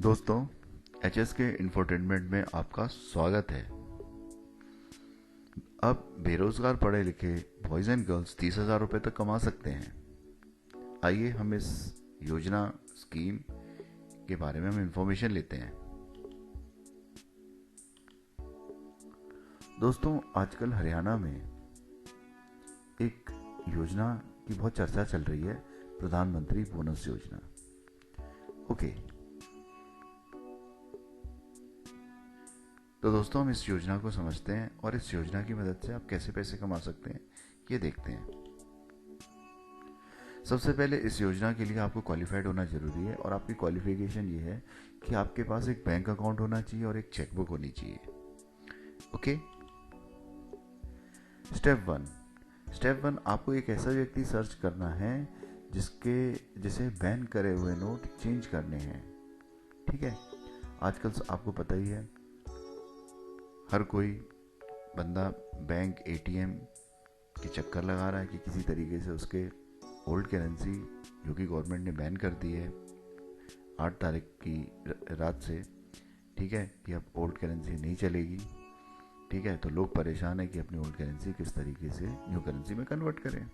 दोस्तों, एचएस के इंफोटेनमेंट में आपका स्वागत है। अब बेरोजगार पढ़े लिखे बॉयज एंड गर्ल्स 30,000 रुपये तक कमा सकते हैं। आइए हम इस योजना स्कीम के बारे में हम इंफॉर्मेशन लेते हैं। दोस्तों, आजकल हरियाणा में एक योजना की बहुत चर्चा चल रही है, प्रधानमंत्री बोनस योजना। ओके, तो दोस्तों हम इस योजना को समझते हैं और इस योजना की मदद से आप कैसे पैसे कमा सकते हैं ये देखते हैं। सबसे पहले इस योजना के लिए आपको क्वालिफाइड होना जरूरी है और आपकी क्वालिफिकेशन ये है कि आपके पास एक बैंक अकाउंट होना चाहिए और एक चेकबुक होनी चाहिए। ओके, स्टेप वन, आपको एक ऐसा व्यक्ति सर्च करना है जिसे बैन करे हुए नोट चेंज करने हैं। ठीक है, आजकल आपको पता ही है, हर कोई बंदा बैंक एटीएम के चक्कर लगा रहा है कि किसी तरीके से उसके ओल्ड करेंसी, जो कि गवर्नमेंट ने बैन कर दी है 8 तारीख की रात से, ठीक है, कि अब ओल्ड करेंसी नहीं चलेगी। ठीक है, तो लोग परेशान है कि अपनी ओल्ड करेंसी किस तरीके से न्यू करेंसी में कन्वर्ट करें।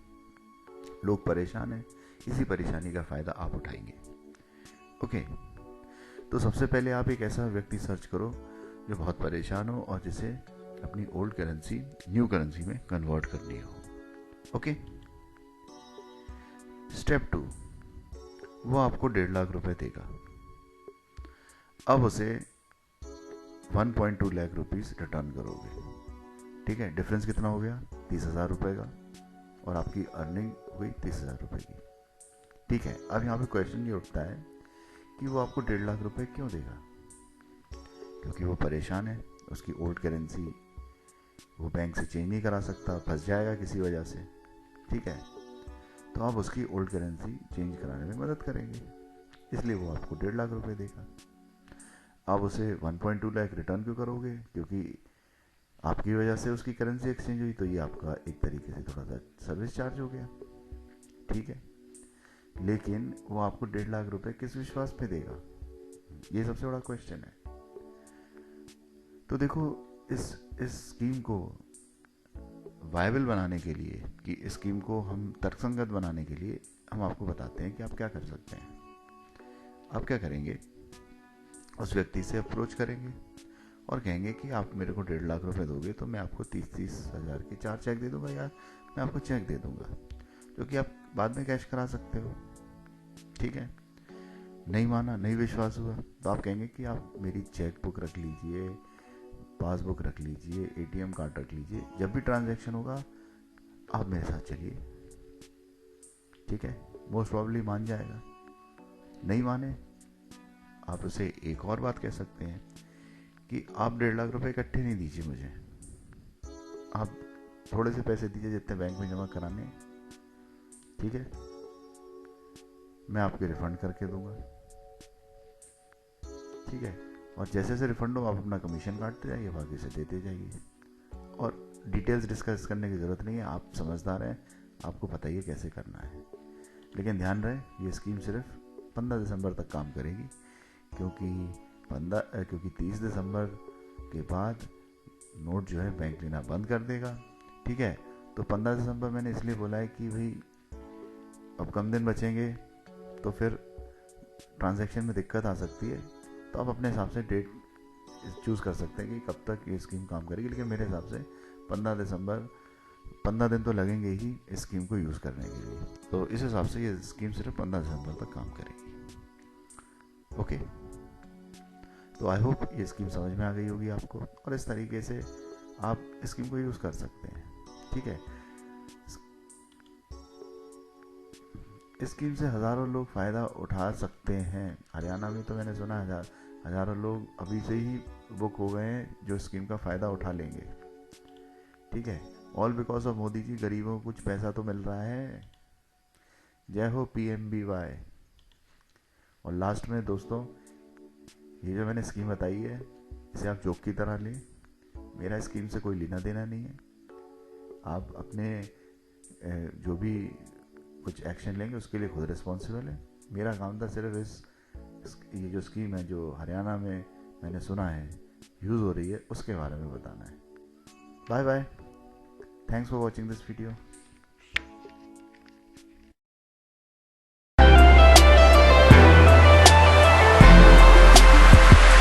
लोग परेशान हैं, इसी परेशानी का फ़ायदा आप उठाएंगे। ओके, तो सबसे पहले आप एक ऐसा व्यक्ति सर्च करो जो बहुत परेशान हो और जिसे अपनी ओल्ड करेंसी न्यू करेंसी में कन्वर्ट करनी हो। ओके, स्टेप 2, वो आपको 1.5 लाख रुपए देगा। अब उसे 1.2 लाख रुपीस रिटर्न करोगे। ठीक है, डिफरेंस कितना हो गया? 30,000 रुपए का, और आपकी अर्निंग हुई 30,000 रुपए की। ठीक है, अब यहाँ पे क्वेश्चन ये उठता है कि वो आपको 1.5 लाख रुपए क्यों देगा? क्योंकि वो परेशान है, उसकी ओल्ड करेंसी वो बैंक से चेंज नहीं करा सकता, फंस जाएगा किसी वजह से। ठीक है, तो आप उसकी ओल्ड करेंसी चेंज कराने में मदद करेंगे, इसलिए वो आपको 1.5 लाख रुपए देगा। आप उसे 1.2 लाख रिटर्न क्यों करोगे? क्योंकि आपकी वजह से उसकी करेंसी एक्सचेंज हुई, तो ये आपका एक तरीके से थोड़ा सा सर्विस चार्ज हो गया। ठीक है, लेकिन वो आपको 1.5 लाख रुपए किस विश्वास पे देगा? ये सबसे बड़ा क्वेश्चन है। तो देखो, इस स्कीम को वायबल बनाने के लिए, कि इस स्कीम को हम तर्कसंगत बनाने के लिए, हम आपको बताते हैं कि आप क्या कर सकते हैं। आप क्या करेंगे? उस व्यक्ति से अप्रोच करेंगे और कहेंगे कि आप मेरे को 1.5 लाख रुपए दोगे तो मैं आपको 30 हज़ार के 4 चेक दे दूंगा, या मैं आपको चेक दे दूंगा जो कि आप बाद में कैश करा सकते हो। ठीक है, नहीं माना, नहीं विश्वास हुआ, तो आप कहेंगे कि आप मेरी चेक बुक रख लीजिए, पासबुक रख लीजिए, एटीएम कार्ड रख लीजिए, जब भी ट्रांजैक्शन होगा आप मेरे साथ चलिए। ठीक है, मोस्ट प्रॉब्ली मान जाएगा। नहीं माने, आप उसे एक और बात कह सकते हैं कि आप 1.5 लाख रुपए इकट्ठे नहीं दीजिए मुझे, आप थोड़े से पैसे दीजिए जितने बैंक में जमा कराने। ठीक है, मैं आपके रिफंड करके दूंगा। ठीक है, और जैसे जैसे रिफंड हो आप अपना कमीशन काटते जाइए, बाकी से देते जाइए, और डिटेल्स डिस्कस करने की ज़रूरत नहीं है, आप समझदार हैं, आपको पता ही है कैसे करना है। लेकिन ध्यान रहे, ये स्कीम सिर्फ 15 दिसंबर तक काम करेगी, क्योंकि 30 दिसंबर के बाद नोट जो है बैंक लेना बंद कर देगा। ठीक है, तो 15 दिसंबर मैंने इसलिए बोला है कि भाई अब कम दिन बचेंगे, तो फिर ट्रांजैक्शन में दिक्कत आ सकती है, तो आप अपने हिसाब से डेट चूज़ कर सकते हैं कि कब तक ये स्कीम काम करेगी। लेकिन मेरे हिसाब से 15 दिसंबर, 15 दिन तो लगेंगे ही इस स्कीम को यूज़ करने के लिए, तो इस हिसाब से ये स्कीम सिर्फ 15 दिसंबर तक काम करेगी। ओके, तो आई होप ये स्कीम समझ में आ गई होगी आपको, और इस तरीके से आप इस स्कीम को यूज़ कर सकते हैं। ठीक है, इस स्कीम से हज़ारों लोग फ़ायदा उठा सकते हैं। हरियाणा में तो मैंने सुना हज़ारों लोग अभी से ही बुक हो गए हैं जो स्कीम का फ़ायदा उठा लेंगे। ठीक है, all because of Modi ji, गरीबों को कुछ पैसा तो मिल रहा है। जय हो PMBY। और लास्ट में दोस्तों, ये जो मैंने स्कीम बताई है, इसे आप जोक की तरह लें, मेरा स्कीम से कोई लेना देना नहीं है। आप अपने जो भी कुछ एक्शन लेंगे उसके लिए खुद रिस्पॉन्सिबल है। मेरा काम था सिर्फ इस ये जो स्कीम है जो हरियाणा में मैंने सुना है यूज़ हो रही है उसके बारे में बताना है। Bye bye, thanks for watching this video.